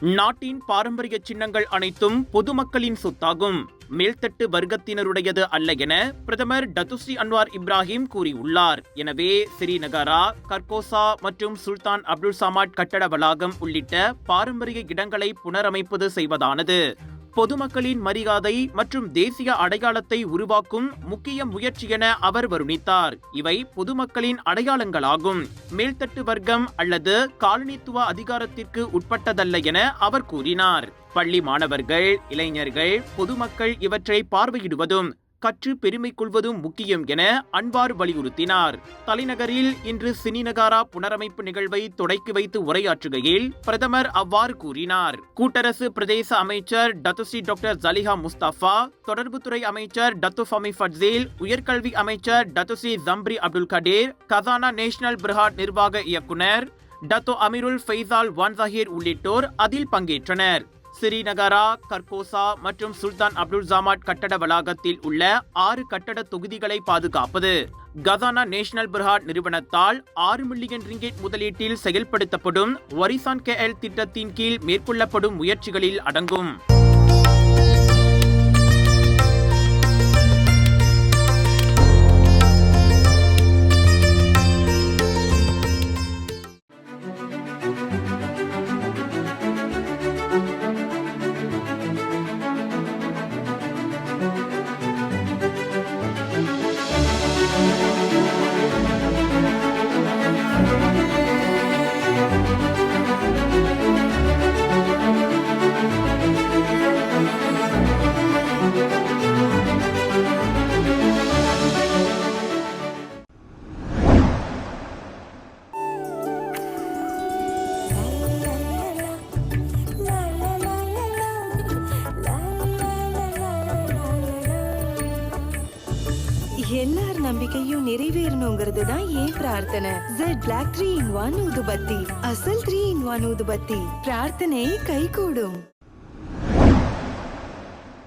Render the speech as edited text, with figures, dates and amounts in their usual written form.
நாட்டின் பாரம்பரிய சின்னங்கள் அனைத்தும் பொதுமக்களின் சொத்தாகும், மேல்தட்டு வர்க்கத்தினருடையது அல்ல என பிரதமர் டத்துஸ்ரீ அன்வார் இப்ராஹிம் கூறியுள்ளார். எனவே ஸ்ரீநகரா, கர்கோசா மற்றும் சுல்தான் அப்துல் சமாட் கட்டட வளாகம் உள்ளிட்ட பாரம்பரிய இடங்களை புனரமைப்பது செய்வதானது பொதுமக்களின் மரியாதை மற்றும் தேசிய அடையாளத்தை உருவாக்கும் முக்கிய முயற்சி என அவர் வருணித்தார். இவை பொதுமக்களின் அடையாளங்களாகும், மேல்தட்டு வர்க்கம் அல்லது காலனித்துவ அதிகாரத்திற்கு உட்பட்டதல்ல என அவர் கூறினார். பள்ளி மாணவர்கள், இளைஞர்கள், பொதுமக்கள் இவற்றை பார்வையிடுவதும் கற்று பெருமை கொள்வதும் முக்கியம் என அன்வார் வலியுறுத்தினார். தலைநகரில் இன்று சினிநகாரா புனரமைப்பு நிகழ்வை தொடக்கி வைத்து உரையாற்றுகையில் பிரதமர் அவ்வாறு கூறினார். கூட்டரசு பிரதேச அமைச்சர் டத்துஸ்ரீ டாக்டர் ஜலிஹா முஸ்தபா, தொடர்புத்துறை அமைச்சர் டத்து ஃபமி ஃபட்சீல், உயர்கல்வி அமைச்சர் Datuk Seri Zambry Abdul Kadir, Khazanah Nasional Berhad நிர்வாக இயக்குனர் டத்து அமீருல் ஃபைசால் வான்சாஹிர் உள்ளிட்டோர் அதில் பங்கேற்றனர். ஸ்ரீநகரா, கர்கோசா மற்றும் சுல்தான் அப்துல் சமாட் கட்டட வளாகத்தில் உள்ள 6 கட்டட தொகுதிகளை பாதுகாப்பது கசானா நேஷனல் பிர்ஹாட் நிறுவனத்தால் 6 மில்லியன் ரிங்கெட் முதலீட்டில் செயல்படுத்தப்படும் வரிசான் KL திட்டத்தின் கீழ் மேற்கொள்ளப்படும் முயற்சிகளில் அடங்கும். எல்லார் நம்பிக்கையும் நிறைவேறணுங்கிறது தான் ஏன் பிரார்த்தனை. Z Black 3-in-1 ஊதுபத்தி, அசல் 3-in-1 ஊதுபத்தி, பிரார்த்தனை கைகூடும்.